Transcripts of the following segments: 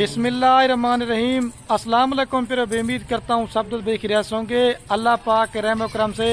बिस्मिल्लाहिर्रहमानिर्रहीम। अस्सलाम वालेकुम। फिर उम्मीद करता हूँ सब दोस्त बेखैरियत होंगे अल्लाह पाक के रहम करम से।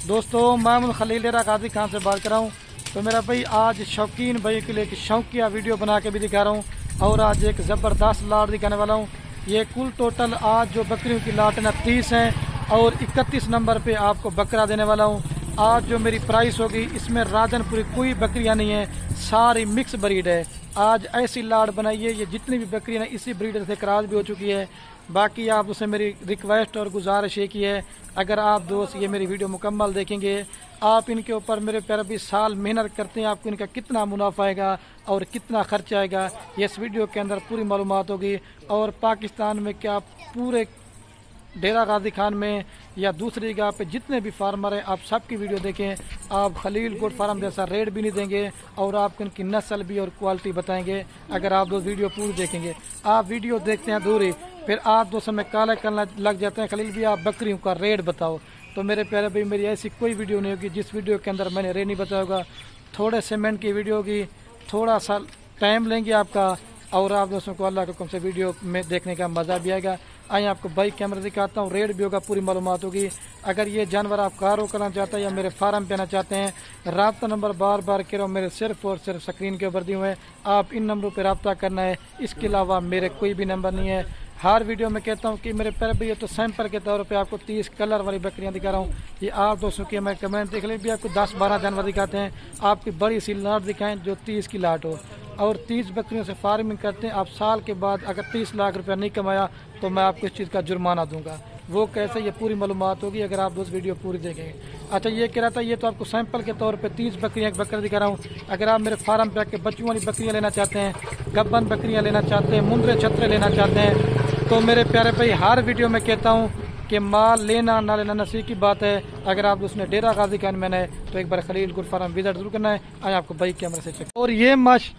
दोस्तों मैं खलील डेरा गाजी खान से बात कर रहा हूँ। तो मेरा भाई आज शौकीन भाई के लिए एक शौकिया वीडियो बना के भी दिखा रहा हूँ और आज एक ज़बरदस्त लाट दिखाने वाला हूँ। ये कुल टोटल आज जो बकरियों की लाट है ना 30 हैं और 31 नंबर पे आपको बकरा देने वाला हूँ। आज जो मेरी प्राइस होगी इसमें राजनपुरी कोई बकरियां नहीं है, सारी मिक्स ब्रीड है। आज ऐसी लाट बनाइए, ये जितनी भी बकरियां हैं इसी ब्रीडर से क्रॉस भी हो चुकी है। बाकी आप उसे मेरी रिक्वेस्ट और गुजारिश एक ही है, अगर आप दोस्त ये मेरी वीडियो मुकम्मल देखेंगे, आप इनके ऊपर मेरे प्यारे भी साल मेहनत करते हैं, आपको इनका कितना मुनाफा आएगा और कितना खर्चा आएगा ये इस वीडियो के अंदर पूरी मालूमात होगी। और पाकिस्तान में क्या पूरे डेरा गाजी खान में या दूसरी जगह पे जितने भी फार्मर हैं आप सबकी वीडियो देखें। आप खलील गोट फार्म जैसा रेट भी नहीं देंगे और आपको इनकी नस्ल भी और क्वालिटी बताएंगे अगर आप दो वीडियो पूरी देखेंगे। आप वीडियो देखते हैं दूरी, फिर आप दो समय काला करना लग जाते हैं, खलील भी आप बकरियों का रेट बताओ। तो मेरे प्यारे भाई मेरी ऐसी कोई वीडियो नहीं होगी जिस वीडियो के अंदर मैंने रेट नहीं बताया होगा। थोड़े सेमेंट की वीडियो होगी, थोड़ा सा टाइम लेंगे आपका और आप दोस्तों को अल्लाह के हुक्म से वीडियो में देखने का मज़ा भी आएगा। आइए आपको बाइक कैमरा दिखाता हूँ, रेट भी होगा, पूरी मालूमात होगी। अगर ये जानवर आप कारो करना चाहते हैं या मेरे फार्म पे आना चाहते हैं, रब्ता नंबर बार बार कह रहा हूँ मेरे सिर्फ और सिर्फ स्क्रीन के ऊपर दिए हुए हैं, आप इन नंबरों पर रब्ता करना है। इसके अलावा मेरे कोई भी नंबर नहीं है। हर वीडियो में कहता हूँ कि मेरे पैर भी ये तो सैंपल के तौर पे आपको 30 कलर वाली बकरियां दिखा रहा हूँ। ये आप दोस्तों की मैं कमेंट देख लें भी आपको 10-12 जानवर दिखाते हैं, आपकी बड़ी सी लाट दिखाएं जो 30 की लाट हो और 30 बकरियों से फार्मिंग करते हैं। आप साल के बाद अगर 30 लाख रुपया नहीं कमाया तो मैं आपको इस चीज़ का जुर्माना दूंगा। वो कैसे ये पूरी मालूमात होगी अगर आप दोस्त वीडियो पूरी देखेंगे। अच्छा ये कह रहा था ये तो आपको सैंपल के तौर पे 30 बकरियां एक बकरा दिखा रहा हूँ। अगर आप मेरे फार्म पे आके बच्चों वाली बकरियां लेना चाहते हैं, गब्बन बकरियां लेना चाहते हैं, मुंदरे छतरे लेना चाहते हैं, तो मेरे प्यारे भाई हर वीडियो में कहता हूँ कि माल लेना ना लेना नसीब की बात है। अगर आप उसने डेरा गाजी खान में है तो एक बार खलील गुड फार्म विजिट जरूर करना है। आए आपको बाइक कैमरे से चेक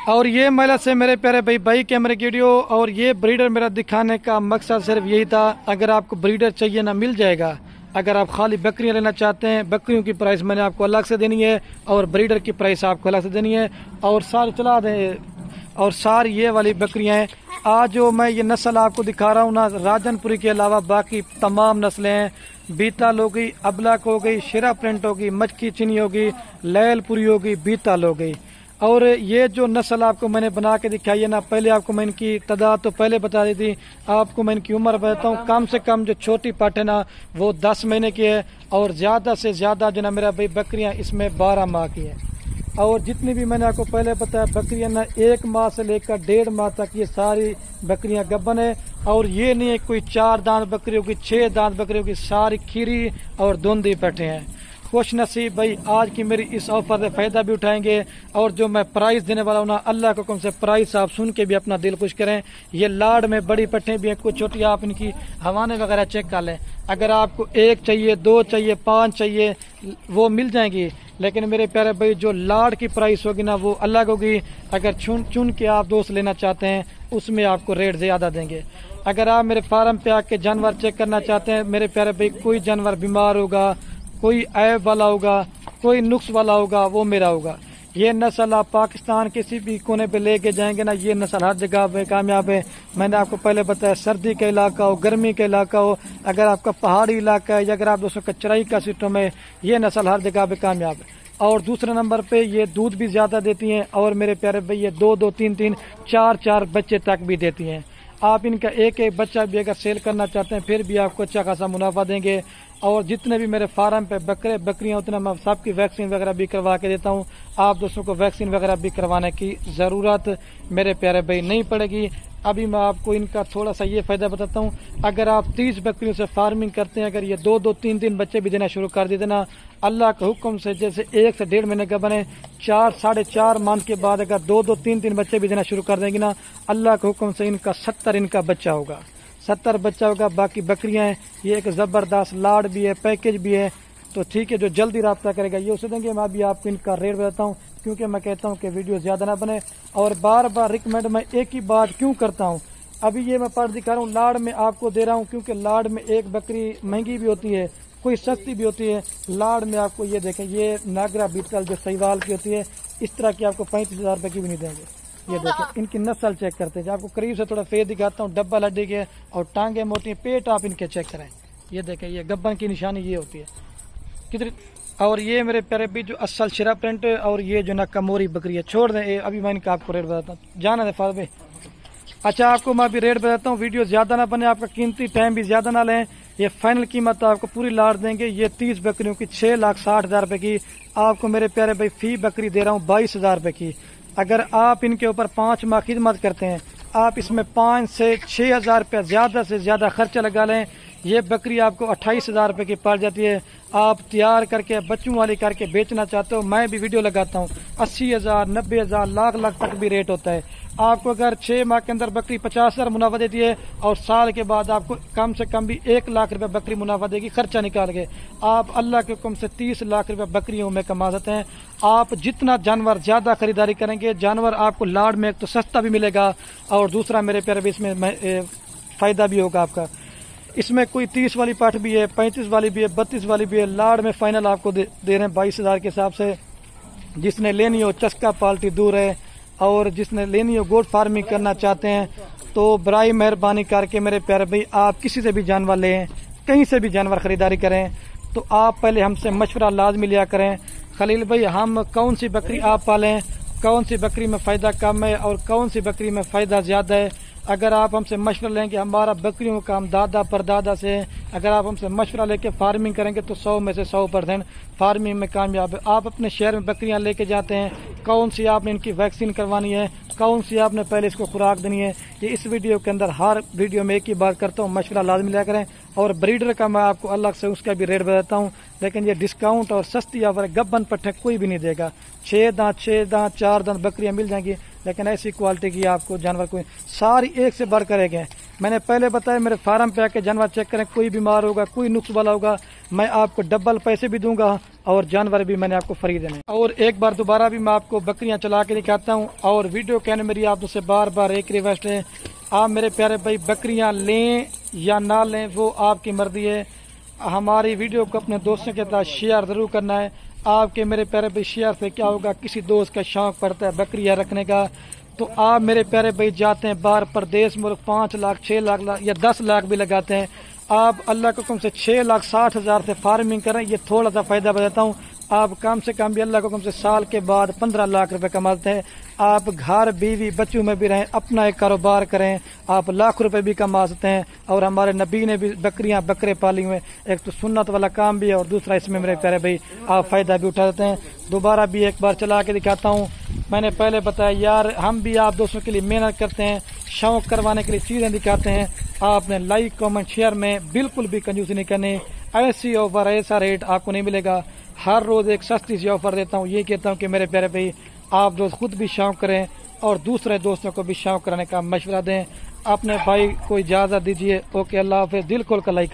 और ये महिला से मेरे प्यारे भाई बाइक कैमरे की वीडियो और ये ब्रीडर मेरा दिखाने का मकसद सिर्फ यही था। अगर आपको ब्रीडर चाहिए ना मिल जाएगा। अगर आप खाली बकरियां लेना चाहते हैं, बकरियों की प्राइस मैंने आपको अलग से देनी है और ब्रीडर की प्राइस आपको अलग से देनी है। और सारी चला दें और सारी ये वाली बकरियां हैं। आज जो मैं ये नस्ल आपको दिखा रहा हूँ ना, राजनपुरी के अलावा बाकी तमाम नस्लें हैं। बीतल हो गई, अबलक हो गई, शिरा प्रिंट होगी, मचकी चीनी होगी, लैलपुरी होगी, बीतल हो गई। और ये जो नस्ल आपको मैंने बना के दिखाई है ना, पहले आपको मैं इनकी तादाद तो पहले बता दी थी, आपको मैं इनकी उम्र बताता हूँ। कम से कम जो छोटी पाठ है ना वो 10 महीने की है और ज्यादा से ज्यादा जो ना मेरा भाई बकरियां इसमें 12 माह की है। और जितनी भी मैंने आपको पहले बताया बकरियां ना 1 माह से लेकर 1.5 माह तक ये सारी बकरियां गब्बन है। और ये नहीं है कोई 4 दांत बकरियों की, 6 दांत बकरियों की, सारी खीरी और धुंधी बैठे हैं। खुश नसीब भाई आज की मेरी इस ऑफर से फायदा भी उठाएंगे। और जो मैं प्राइस देने वाला हूँ ना, अल्लाह के हुक्म से प्राइस आप सुन के भी अपना दिल खुश करें। ये लाड में बड़ी पट्टे भी हैं, कुछ छोटी, आप इनकी हवाने वगैरह चेक कर लें। अगर आपको 1 चाहिए, 2 चाहिए, 5 चाहिए वो मिल जाएंगी। लेकिन मेरे प्यारे भाई जो लाड की प्राइस होगी ना वो अलग होगी। अगर चुन के आप दोस्त लेना चाहते हैं उसमें आपको रेट ज्यादा देंगे। अगर आप मेरे फार्म पे आके जानवर चेक करना चाहते हैं मेरे प्यारे भाई, कोई जानवर बीमार होगा, कोई ऐब वाला होगा, कोई नुक्स वाला होगा, वो मेरा होगा। ये नस्ल आप पाकिस्तान किसी भी कोने पे लेके जाएंगे ना, ये नस्ल हर जगह पे कामयाब है। मैंने आपको पहले बताया सर्दी का इलाका हो, गर्मी का इलाका हो, अगर आपका पहाड़ी इलाका है या अगर आप दोस्तों कचराई का सिस्टम है, ये नस्ल हर जगह पे कामयाब है। और दूसरे नंबर पे ये दूध भी ज्यादा देती हैं और मेरे प्यारे भाई ये 2-2, 3-3, 4-4 बच्चे तक भी देती हैं। आप इनका एक बच्चा भी अगर सेल करना चाहते हैं फिर भी आपको अच्छा खासा मुनाफा देंगे। और जितने भी मेरे फार्म पे बकरे बकरियां उतना मैं सबकी वैक्सीन वगैरह भी करवा के देता हूं। आप दोस्तों को वैक्सीन वगैरह भी करवाने की जरूरत मेरे प्यारे भाई नहीं पड़ेगी। अभी मैं आपको इनका थोड़ा सा ये फायदा बताता हूँ। अगर आप 30 बकरियों से फार्मिंग करते हैं, अगर ये 2-2, 3-3 बच्चे भी देना शुरू कर देते ना, अल्लाह के हुक्म से जैसे 1 से 1.5 महीने का बने, 4-4.5 मंथ के बाद अगर 2-2, 3-3 बच्चे भी देना शुरू कर देंगे ना, अल्लाह के हुक्म से इनका 70 इनका बच्चा होगा, 70 बच्चा होगा। बाकी बकरियां हैं, ये एक जबरदस्त लाड भी है, पैकेज भी है। तो ठीक है, जो जल्दी रब्ता करेगा ये उसे देंगे। मैं अभी आपको इनका रेट बताता हूँ क्योंकि मैं कहता हूँ कि वीडियो ज्यादा ना बने और बार बार रिकमेंड मैं एक ही बात क्यों करता हूँ। अभी ये मैं पढ़ दिखा रहा हूँ, लाड में आपको दे रहा हूँ क्योंकि लाड में एक बकरी महंगी भी होती है, कोई सस्ती भी होती है। लाड में आपको ये देखें, ये नागरा बीटल जो सहीवाल की होती है, इस तरह की आपको 35,000 रुपए की भी नहीं देंगे। ये देखें इनकी नस्ल चेक करते हैं। आपको करीब से थोड़ा फेस दिखाता हूँ, डब्बा लड्डी के और टांगे मोटी, पेट आप इनके चेक करें। ये देखें, ये गब्बन की निशानी ये होती है कितनी। और ये मेरे प्यारे भी जो असल शिरा प्रिंट और ये जो ना कमोरी बकरी है, छोड़ दें अभी मैं इनका आपको रेट बताता हूँ, जाना है फाद भाई। अच्छा आपको मैं अभी रेट बताता हूँ, वीडियो ज्यादा ना बने, आपका कीमती टाइम भी ज्यादा ना लें। ये फाइनल कीमत आपको पूरी लाट देंगे। ये 30 बकरियों की 6,60,000 रुपए की आपको मेरे प्यारे भाई फी बकरी दे रहा हूँ 22,000 रुपए की। अगर आप इनके ऊपर 5 माह खिदमत करते हैं, आप इसमें 5 से 6,000 रुपया ज्यादा से ज्यादा खर्चा लगा लें, ये बकरी आपको 28,000 रुपए की पड़ जाती है। आप तैयार करके बच्चों वाली करके बेचना चाहते हो, मैं भी वीडियो लगाता हूँ, 80,000, 90,000, लाख तक भी रेट होता है। आपको अगर 6 माह के अंदर बकरी 50,000 मुनाफा देती है और साल के बाद आपको कम से कम भी 1 लाख रुपए बकरी मुनाफा देगी, खर्चा निकाल के आप अल्लाह के हुक्म से 30 लाख रुपए बकरियों में कमा सकते हैं। आप जितना जानवर ज्यादा खरीदारी करेंगे, जानवर आपको लाड़ में एक तो सस्ता भी मिलेगा और दूसरा मेरे प्यारे भी इसमें फायदा भी होगा आपका। इसमें कोई 30 वाली पाठ भी है, 35 वाली भी है, 32 वाली भी है। लाड़ में फाइनल आपको दे रहे हैं 22,000 के हिसाब से। जिसने लेनी हो चस्का पाल्टी दूर है और जिसने लेनी हो गोट फार्मिंग करना चाहते हैं तो बराई मेहरबानी करके मेरे प्यारे भाई आप किसी से भी जानवर लें, कहीं से भी जानवर खरीदारी करें तो आप पहले हमसे मशवरा लाजमी लिया करें। खलील भाई हम कौन सी बकरी आप पालें, कौन सी बकरी में फ़ायदा कम है और कौन सी बकरी में फ़ायदा ज़्यादा है, अगर आप हमसे मशवरा लेंगे, हमारा बकरियों का हम दादा परदादा से, अगर आप हमसे मशवरा लेके फार्मिंग करेंगे तो 100 में से 100% फार्मिंग में कामयाब है। आप अपने शहर में बकरियां लेके जाते हैं, कौन सी आपने इनकी वैक्सीन करवानी है, कौन सी आपने पहले इसको खुराक देनी है, ये इस वीडियो के अंदर हर वीडियो में एक ही बात करता हूँ, मशवरा लाजमी लिया करें। और ब्रीडर का मैं आपको अलग से उसका भी रेट बताता हूँ, लेकिन ये डिस्काउंट और सस्ती ऑफर गब्बन पट्टे कोई भी नहीं देगा। 6 दांत 4 दांत बकरियां मिल जाएंगी, लेकिन ऐसी क्वालिटी की आपको जानवर कोई सारी एक से बढ़ करेंगे। मैंने पहले बताया मेरे फार्म पे आके जानवर चेक करें, कोई बीमार होगा, कोई नुक्स वाला होगा, मैं आपको डबल पैसे भी दूंगा और जानवर भी मैंने आपको फ्री देने। और एक बार दोबारा भी मैं आपको बकरियां चला के दिखाता हूँ। और वीडियो कहने मेरी आप से बार बार एक रिक्वेस्ट है, आप मेरे प्यारे भाई बकरियां लें या ना लें वो आपकी मर्जी है। हमारी वीडियो को अपने दोस्तों के साथ शेयर जरूर करना है। आपके मेरे प्यारे भाई शेयर से क्या होगा, किसी दोस्त का शौक पड़ता है बकरियां रखने का, तो आप मेरे प्यारे भाई जाते हैं बाहर प्रदेश मुल्क 5 लाख 6 लाख या 10 लाख भी लगाते हैं, आप अल्लाह के हुक्म से 6,60,000 से फार्मिंग करें। ये थोड़ा सा फायदा बताता हूँ, आप कम से कम भी अल्लाह के हुक्म से साल के बाद 15 लाख रुपए कमाते हैं। आप घर बीवी बच्चों में भी रहें, अपना एक कारोबार करें, आप लाख रुपए भी कमा सकते हैं। और हमारे नबी ने भी बकरियां बकरे पाली हुए, एक तो सुन्नत वाला काम भी है और दूसरा इसमें मेरे प्यारे भाई आप फायदा भी उठा देते हैं। दोबारा भी एक बार चला के दिखाता हूँ। मैंने पहले बताया यार हम भी आप दोस्तों के लिए मेहनत करते हैं, शौक करवाने के लिए चीजें दिखाते हैं। आपने लाइक कमेंट शेयर में बिल्कुल भी कंजूसी नहीं करनी। ऐसी ऑफर ऐसा रेट आपको नहीं मिलेगा। हर रोज एक सस्ती सी ऑफर देता हूँ। ये कहता हूँ कि मेरे प्यारे भाई आप दोस्त खुद भी शौक करें और दूसरे दोस्तों को भी शौक कराने का मशवरा दें। अपने भाई को इजाजत दीजिए। ओके, अल्लाह हाफिज़। दिल खोल कर लाइक